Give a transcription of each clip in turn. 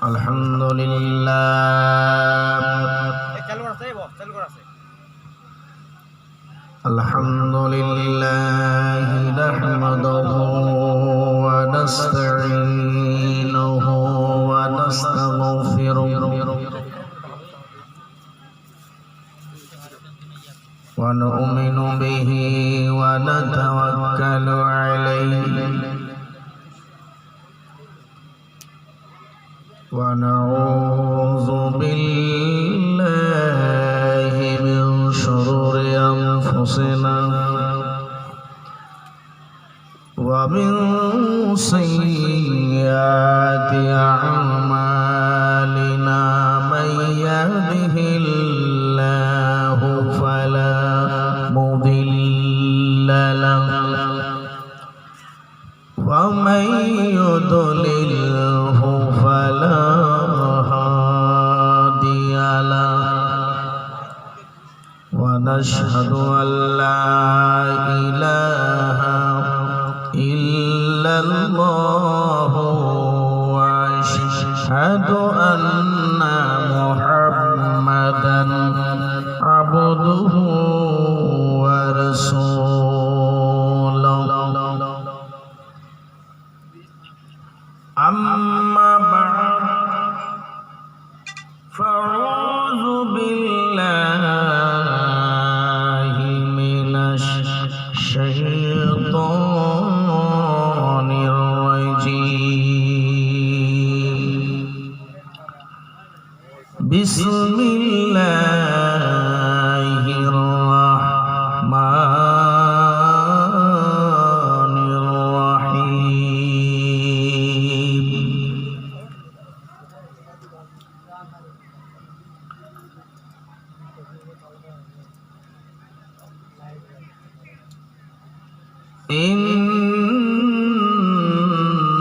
আলহামদুলিল্লাহ নাহমাদুহু ওয়া নাস্তাঈনুহু ওয়া নাস্তাগফিরুহু ওয়া নু'মিনু বিহি ওয়া নাতাওয়াক্কালু আলাইহি ونعوذ بالله من شرور أنفسنا ومن سيئات أعمالنا من يهده الله فلا مضل له ومن يضلله فلا هادي له ونشهد أن لا إله إلا الله وأشهد أن محمدا عبده ورسوله أما بعد فأعوذ بالله من الشيطان الرجيم بسم الله الرحمن الرحيم إن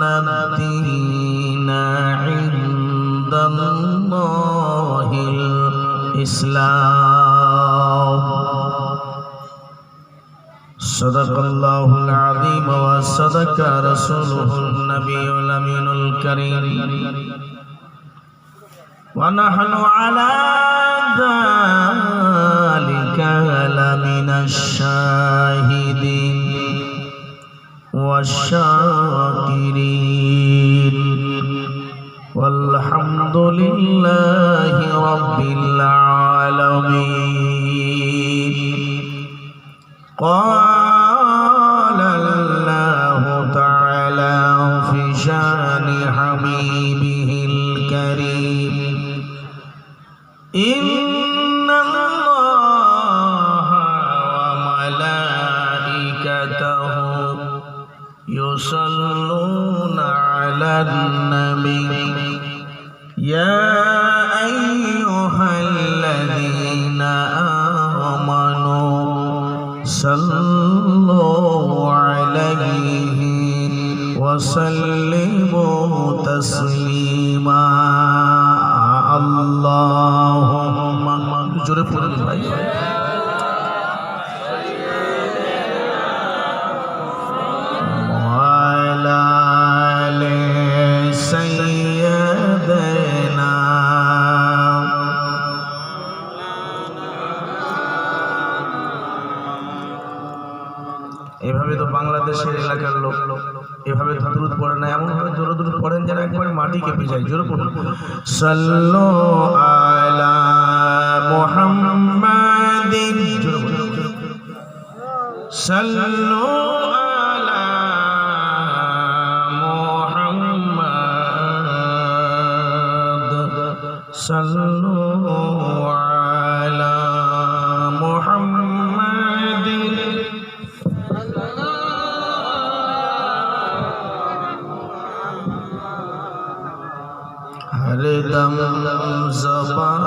الدين عند الله الإسلام صدق الله العظيم وصدق رسوله النبي الأمين الكريم ونحن على ذلك لمن الشاهدين والشاكرين والحمد لله رب العالمين قال الله تعالى في شان حبيبه الكريم إن الله وملائكته يصلون على النبي يا أيها الذين آمنوا صلوا عليه وسلموا تسليما اللهم جل এভাবে তো বাংলাদেশের এলাকার লোক এভাবে দুরূদ পড়ে না, এমন ভাবে জোরে দুরূদ পড়েন যেন একবারে মাটি কেঁপে যায়। জোরে পড়ুন সাল্লু আলা মুহাম্মাদিন, জোরে পড়ুন সাল্লু আলা মুহাম্মাদ সাল্লু আলা মুহাম্মাদিন हरदम ज़बान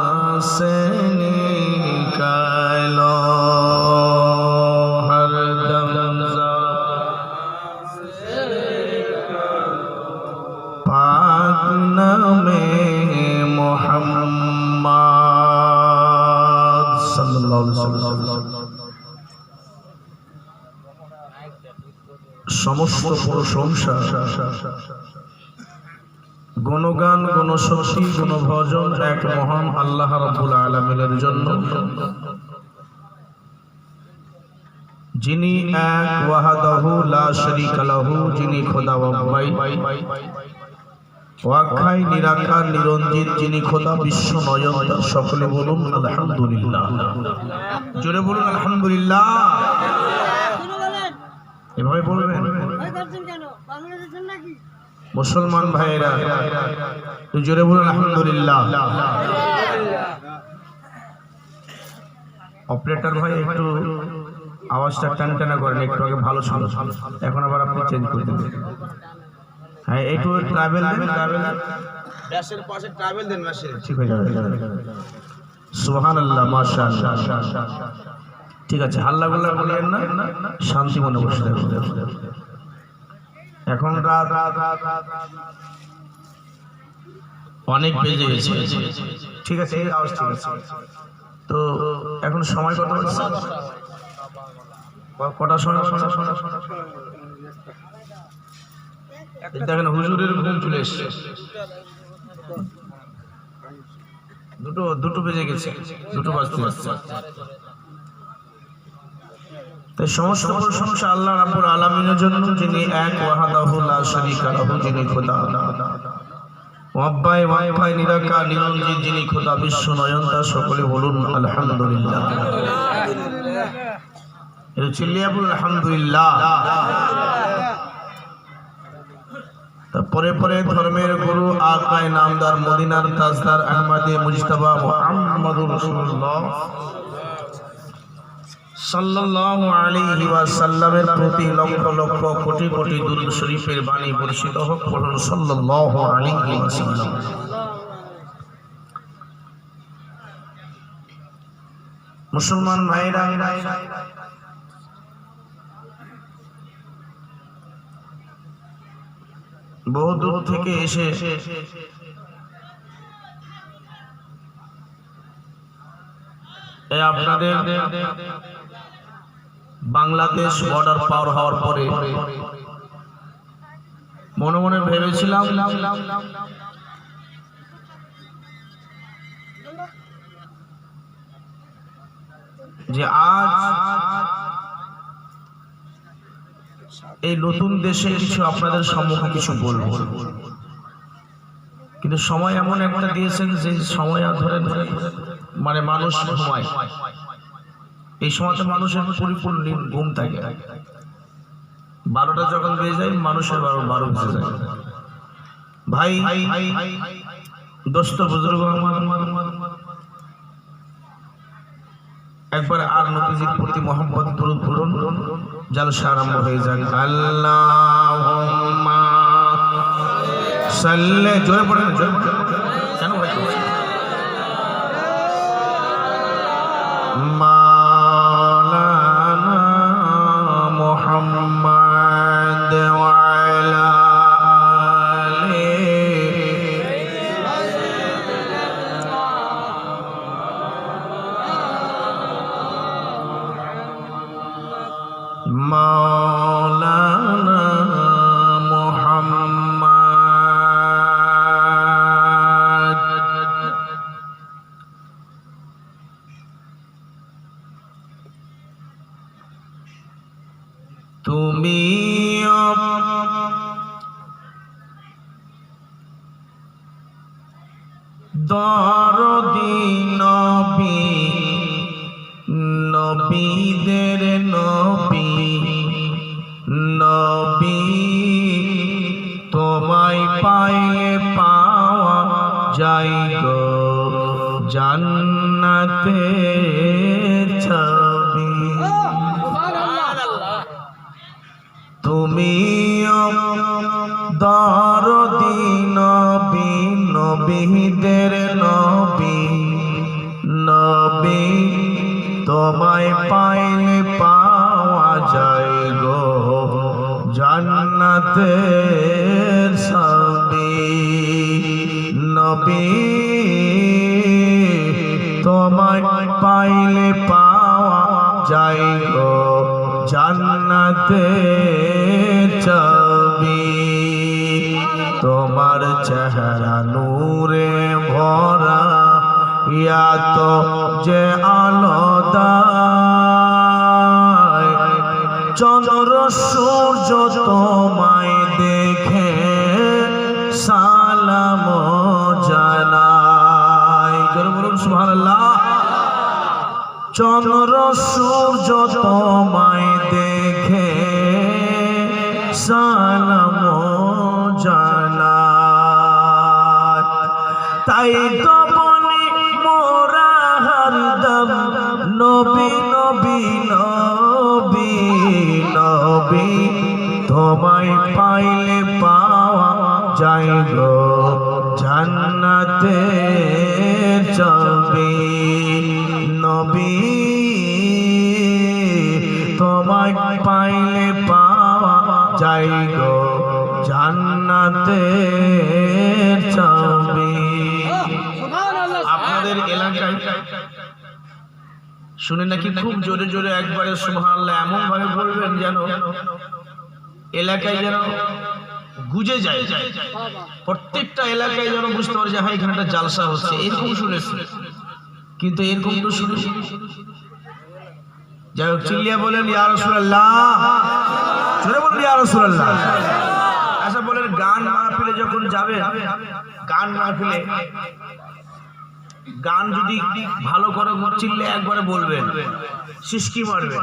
से निकालो, हरदम ज़बान से निकालो पाक नामे मुहम्मद सल्लल्लाहु अलैहि वसल्लम। समस्त प्रशंसा গুণগান গুণশক্তি গুণভজন এক মহান আল্লাহ রাব্বুল আলামিনের জন্য, যিনি এক ওয়াহদাহু লা শারীকা লাহু, যিনি খোদা ওয়াহ্বাই ওয়াখাই নিরাকার নিরঞ্জিত, যিনি খোদা বিশ্ব নয়নতা। সকলে বলুন আলহামদুলিল্লাহ, জোরে বলুন আলহামদুলিল্লাহ। এভাবে বলবেন মুসলমান ভাইয়েরা, জোরে বলুন আলহামদুলিল্লাহ। অপারেটর ভাই একটু আওয়াজটা টানটানা করেন, একটু আগে ভালো ছিল, এখন আবার আপনি চেঞ্জ করে দেবেন। হ্যাঁ, একটু ট্রাভেল দেন, ব্যাসের পাশে ট্রাভেল দেন, ব্যাসে ঠিক হয়ে যাবে। সুবহানাল্লাহ, মাশাআল্লাহ। ঠিক আছে, হাল্লা গোল্লা বলেন না, শান্তি মনে বসে থাকুন। এখন রাত অনেক বেজে গেছে, ঠিক আছে, এই আওয়াজ ঠিক আছে। তো এখন সময় কত হচ্ছে? কটার সময়? দেখেন হুজুরের ঘুম চলে এসছে, দুটো বেজে গেছে, দুটো বাজতে যাচ্ছে। তাই সমস্ত প্রশংসা আল্লাহ রাব্বুল আলামিনের জন্য, যিনি এক ওয়াহদাহু লা শারীকা লাহু, যিনি খোদা ওয়াহ্বাই ওয়াখাই নিরাকার নিরঞ্জিত, যিনি খোদা বিশ্ব নয়নতা। সকলে বলুন আলহামদুলিল্লাহ। এটা চিল্লিয়ে বলুন আলহামদুলিল্লাহ। তারপরে পরে ধর্মের গুরু আকায়ে নামদার মদিনার তাজদার আহমদে মুজতবা মুহাম্মদুর রাসূলুল্লাহ সাল্লাল্লাহু আলাইহি ওয়াসাল্লামের প্রতি লক্ষ লক্ষ কোটি কোটি দুরূদ শরীফের বাণী বর্ষিত হোক। পড়ুন সাল্লাল্লাহু আলাইহি ওয়াসাল্লাম। মুসলমান ভাইরা, বহু দূর থেকে এসে আপনাদের বাংলাদেশ বর্ডার পার হওয়ার পরে মনে মনে ভেবেছিলাম যে আজ এই নতুন দেশে কিছু আপনাদের সম্মুখে কিছু বলবো, কিন্তু সময় এমন একটা দিয়েছেন যে সময় ধরে ধরে মানে মানুষ ঘুমায়। এই সময়তে মানুষের পরিপূর্ণ ঘুম থাকে। 12টা যখন বেজে যায় মানুষের 12 বেজে যায়। ভাই দোস্ত বুজুর্গ একবার আর নবীজির প্রতি মোহাম্মদ দরুদ পড়ুন, জলসা আরম্ভ হয়ে যাক। আল্লাহুম্মা সাল্লি, জোরে পড়েন, জোরে কেন ভাই? মাওলানা মুহাম্মদ ওয়া আলা মাওলানা মুহাম্মদ। তুমি দরদি নবী, নবীদের নবী, নবী তোমায় পাইলে পাওয়া যায় গো জান্নাতের ছবি। তুমি দরদি নবী, নবীদের নবী, নবী তোমায় পাইলে পাওয়া যায় গো জান্নাতের ছবি। নবী তোমায় পাইলে পাওয়া যায় গো জান্নাতের ছবি। তোমায় তোমার চেহারা নূরে ভরা ইয়া তো যে আলোদা চন্দ্র সূর্য তোমায় দেখে সালাম জানাই। জোরে বলুন সুবহানাল্লাহ। চন্দ্র সূর্য তোমায় দেখে সালাম জানাই। তাই তো বলি মোরা হরদম নবী নবী নবী নবী তোমায় পাইলে পাওয়া যায় গো জান্নাতের চাবি। নবী তোমায় পাইলে পাওয়া যায় গো জান্নাতের চাবি। আপনাদের এলাকায় শুনে নাকি খুব জোরে জোরে একবারে সুবহানাল্লাহ এমন ভাবে বলবেন যেন এলাকায় যেন গুজে যায়, প্রত্যেকটা এলাকায় যেন বুঝতে পারে যে হ্যাঁ এখানে একটা জালসা হচ্ছে, এরকম শুনেছি। কিন্তু এরকম তো শুনে যাই হোক চিল্লিয়া বলেন ইয়া রাসূলুল্লাহ, জোরে বলেন ইয়া রাসূলুল্লাহ। আচ্ছা বলেন গান মাহফিলে যখন যাবে, গান মাহফিলে গান যদি ভালো করে চিল্লে একবারে বলবেন, সিসকি মারবে।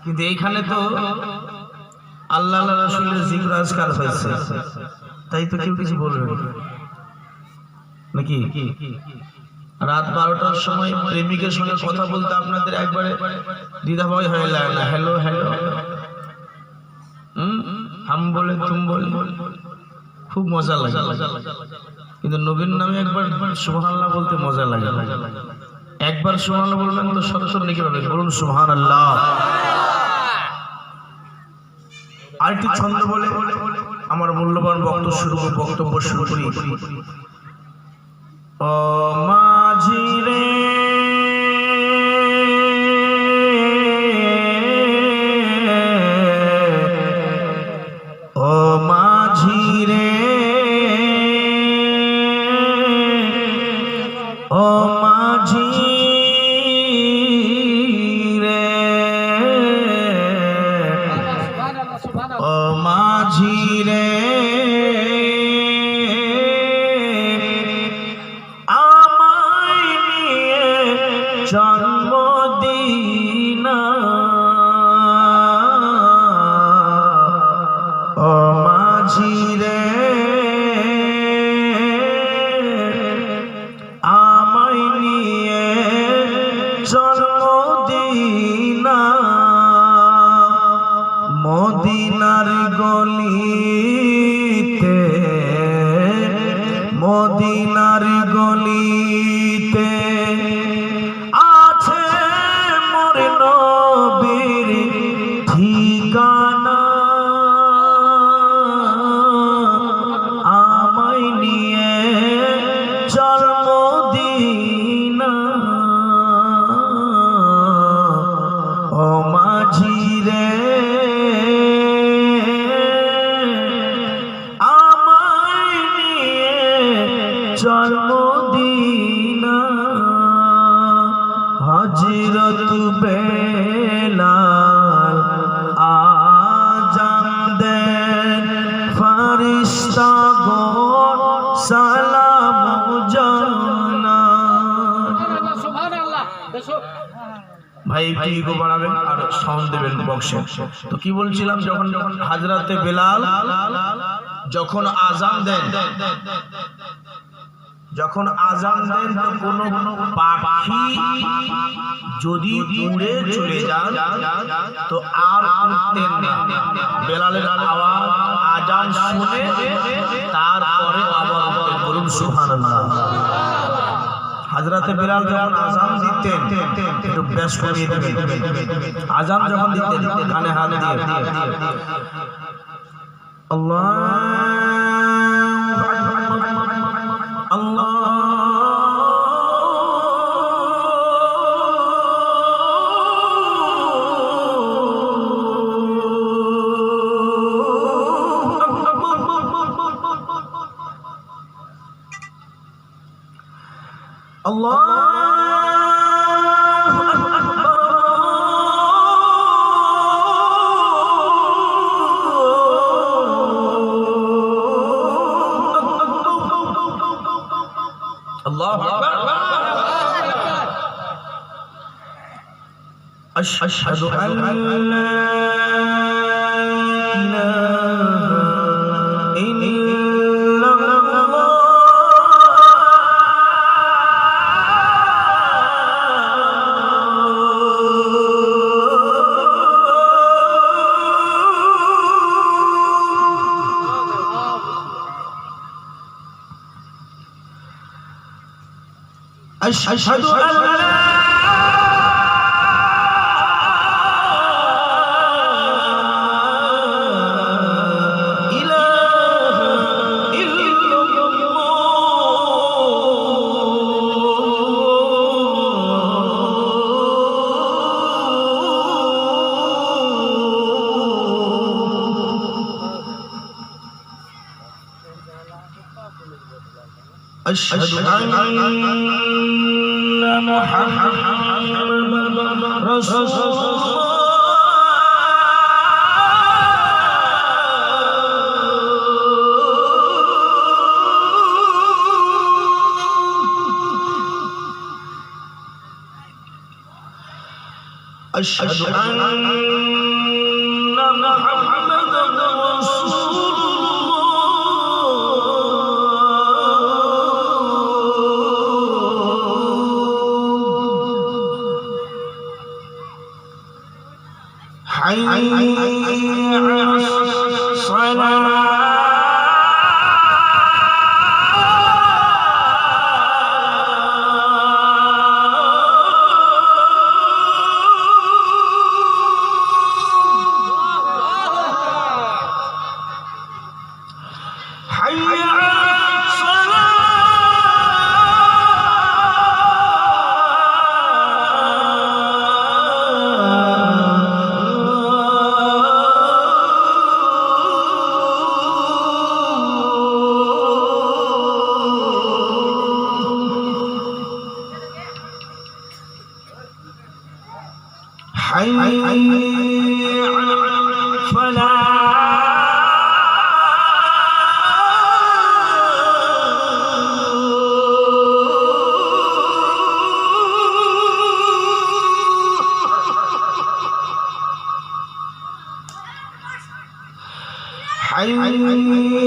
কিন্তু এইখানে তো আল্লাহ রাসূলের জিকির আজকার হয়েছে, তাই তো কেউ কিছু বলবে নাকি? রাত 12টার সময় প্রেমিকের সঙ্গে কথা বলতে আপনাদের একবারে দ্বিধাভয় হয়ে লাগে না? হ্যালো হ্যালো হাম বলে তুম বলে খুব মজা লাগে। কিন্তু নবীর নামে একবার সুবহানাল্লাহ বলতে মজা লাগে। একবার সুবহানাল্লাহ বলবেন তো শত শত নেকি পাবেন। বলুন সুবহানাল্লাহ। আরেকটি ছন্দ বলে আমার মূল্যবান বক্তব্য শুরু করি। ও মাঝি রে ও মাঝি রে ও মাঝি রে ও মাঝি রে আমায় নিয়ে জন্মদিনা ও মাঝি রে আমায় নিয়ে জন্মদিনা মদিনার গলিতে মদিনার গলিতে আছে মোর নবীর ঠিকানা আমায় নিয়ে জন্মদিনা ও মাঝি রে আমায় নিয়ে জন্মদিনা হযরত বেলাল আযান দেন ফেরেশতাগণ সালাম জানান। সুবহানাল্লাহ। ভাই একটু ইগো বাড়াবেন আর সাউন্ড দেবেন বক্সে। তো কি বলছিলাম, যখন হযরতে বেলাল যখন আযান দেন তো কোনো পাখি যদি উড়ে চলে যান তো আর উঠতেন না। বেলালের আওয়াজ আযান শুনে তারপরে আবার উঠতেন। বলুন সুবহানাল্লাহ। হযরতে বেলাল যখন আযান দিতেন একটু বেশ করিয়ে দিবেন। আযান যখন দিতেন কানে হাত দিয়ে আল্লাহু আকবার আল্লাহু أشهد أن لا إله إلا الله أشهد أن لا أشهد أن محمدا رسول الله أشهد أن محمدا رسول حي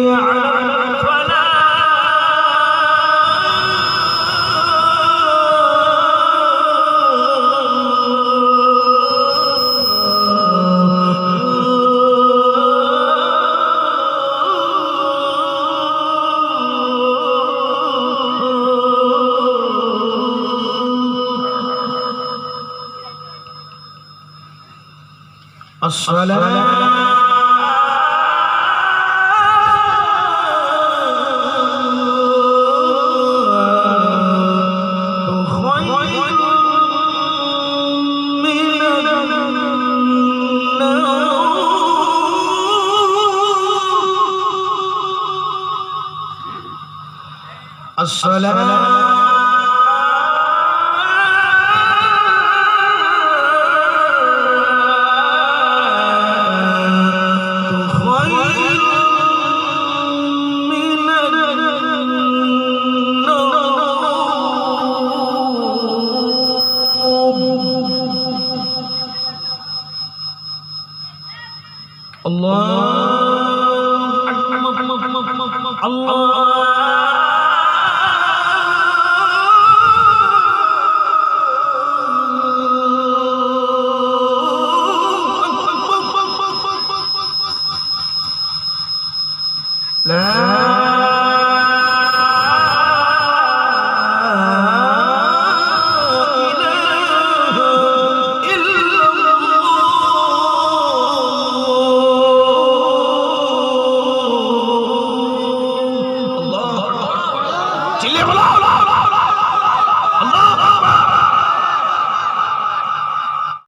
على الصلاة চিল্লিয়ে বলো